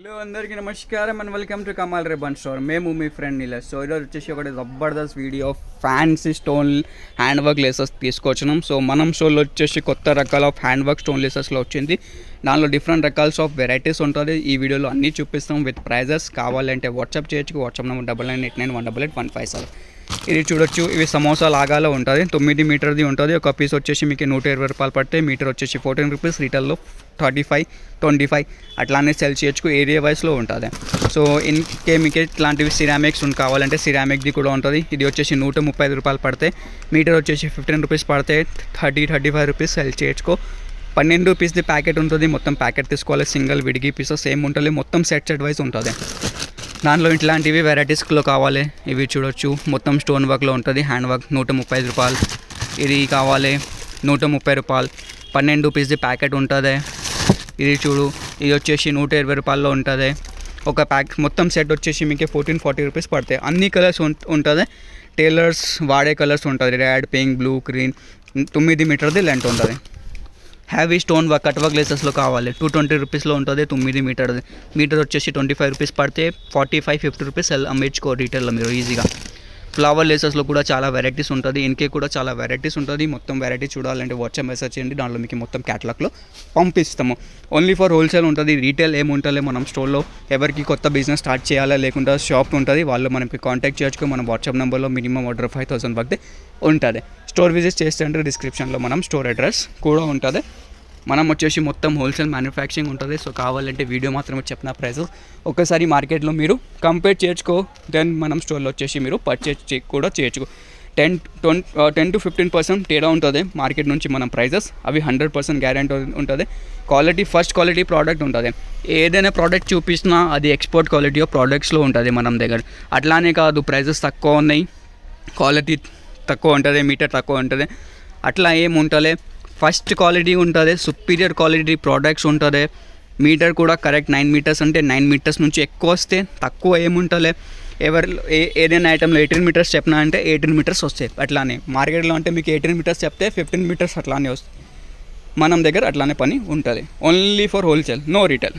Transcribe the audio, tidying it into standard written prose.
Hello అందరికీ నమస్కారం and welcome to Kamal ribbon store. మేము మీ ఫ్రెండ్ నీలస్. సో ఈరోజు వచ్చేసి ఒకటి జబర్దస్త్ video fancy stone hand work laces తీసుకొచ్చినాం. సో మనం షోలో వచ్చేసి కొత్త రకాల ఆఫ్ హ్యాండ్ వర్క్ స్టోన్ లేసెస్లో వచ్చింది. దానిలో డిఫరెంట్ రకాల్స్ ఆఫ్ వెరైటీస్ ఉంటుంది. ఈ వీడియోలో అన్నీ చూపిస్తాం విత్ ప్రైజెస్. కావాలంటే వాట్సాప్ చేయొచ్చు. WhatsApp number 9989188157. ఇది చూడొచ్చు. ఇవి సమోసా లాగాలో ఉంటుంది. 9 మీటర్ది ఉంటుంది. ఒక పీస్ వచ్చేసి మీకు 120 రూపాయలు పడితే మీటర్ వచ్చేసి 14 రూపీస్. రీటైల్లో 35, 25 అట్లానే సెల్ చేయొచ్చు. ఏరియా వైస్లో ఉంటుంది. సో మీకు ఇట్లాంటివి సిరామిక్స్ కావాలంటే సిరామిక్ది కూడా ఉంటుంది. ఇది వచ్చేసి 135 రూపాయలు పడితే మీటర్ వచ్చేసి 15 రూపీస్ పడితే 35 రూపీస్ సెల్ చేయొచ్చు. 12 పీస్ది ప్యాకెట్ ఉంటుంది. మొత్తం ప్యాకెట్ తీసుకోవాలి. సింగిల్ విడిగి పీసెస్ సేమ్ ఉంటుంది. మొత్తం సెట్ వైజ్ ఉంటుంది. దానిలో ఇట్లాంటివి వెరైటీస్లో కావాలి. ఇవి చూడొచ్చు. మొత్తం స్టోన్ వర్క్లో ఉంటుంది. హ్యాండ్ వర్క్ 135 రూపాయలు. ఇది కావాలి 130 రూపాయలు. 12 పీస్ది ప్యాకెట్ ఉంటుంది. ఇది చూడు. ఇది వచ్చేసి 120 రూపాయల్లో ఉంటుంది. ఒక ప్యాక్ మొత్తం సెట్ వచ్చేసి మీకు 1440 రూపీస్ పడతాయి. అన్ని కలర్స్ ఉంటుంది. టైలర్స్ వాడే కలర్స్ ఉంటుంది. Red, pink, blue, green. 9 మీటర్ది లెంత్ ఉంటుంది. Heavy stone work cut work లేసెస్లో కావాలి. 220 రూపీస్లో ఉంటుంది. 9 మీటర్ది. మీటర్ వచ్చేసి 25 రూపీస్ పడితే 45-50 రూపీస్ అమ్మేసుకో రీటైల్లో మీరు ఈజీగా. ఫ్లవర్ లేసెస్లో కూడా చాలా వెరైటీస్ ఉంటుంది. ఇన్కే కూడా చాలా వెరైటీస్ ఉంటుంది. మొత్తం వెరైటీ చూడాలంటే వాట్సాప్ మెసేజ్ చేయండి. దాంట్లో మీకు మొత్తం క్యాటలాగ్లో పంపిస్తాము. ఓన్లీ ఫర్ హోల్సేల్ ఉంటుంది. రీటైల్ ఏముంటుంది మనం స్టోర్లో. ఎవరికి కొత్త బిజినెస్ స్టార్ట్ చేయాలా లేకుండా షాప్ ఉంటుంది వాళ్ళు మనకి కాంటాక్ట్ చేయొచ్చు. మన వాట్సాప్ నెంబర్లో మినిమం ఆర్డర్ 5000 వరకు ఉంటుంది. స్టోర్ విజిట్ చేస్తే డిస్క్రిప్షన్లో మనం స్టోర్ అడ్రస్ కూడా ఉంటుంది. మనం వచ్చేసి మొత్తం హోల్సేల్ మ్యానుఫ్యాక్చరింగ్ ఉంటుంది. సో కావాలంటే వీడియో మాత్రమే చెప్పిన ప్రైస్ ఒకసారి మార్కెట్లో మీరు కంపేర్ చేయొచ్చుకో. దెన్ మనం స్టోర్లో వచ్చేసి మీరు పర్చేజ్ కూడా చేయొచ్చు. 10 to 15% తేడా ఉంటుంది మార్కెట్ నుంచి మనం ప్రైజెస్. అవి 100% గ్యారెంటీ ఉంటుంది. క్వాలిటీ ఫస్ట్ క్వాలిటీ ప్రోడక్ట్ ఉంటుంది. ఏదైనా ప్రోడక్ట్ చూపించినా అది ఎక్స్పోర్ట్ క్వాలిటీ ఆఫ్ ప్రోడక్ట్స్లో ఉంటుంది మనం దగ్గర. అట్లానే కాదు ప్రైజెస్ తక్కువ ఉన్నాయి, క్వాలిటీ తక్కువ ఉంటుంది, మీటర్ తక్కువ ఉంటుంది, అట్లా ఏముంటుంది. ఫస్ట్ క్వాలిటీ ఉంటుంది. సుపీరియర్ క్వాలిటీ ప్రోడక్ట్స్ ఉంటుంది. మీటర్ కూడా కరెక్ట్ 9 మీటర్స్ అంటే 9 మీటర్స్ నుంచి ఎక్కువ వస్తే తక్కువ ఏముంటుంది. ఏదైనా ఐటెంలో 18 మీటర్స్ చెప్పినా అంటే 18 మీటర్స్ వస్తాయి. అట్లానే మార్కెట్లో అంటే మీకు 18 మీటర్స్ చెప్తే 15 మీటర్స్ అట్లానే వస్తాయి. మనం దగ్గర అట్లానే పని ఉంటుంది. Only for wholesale, no retail.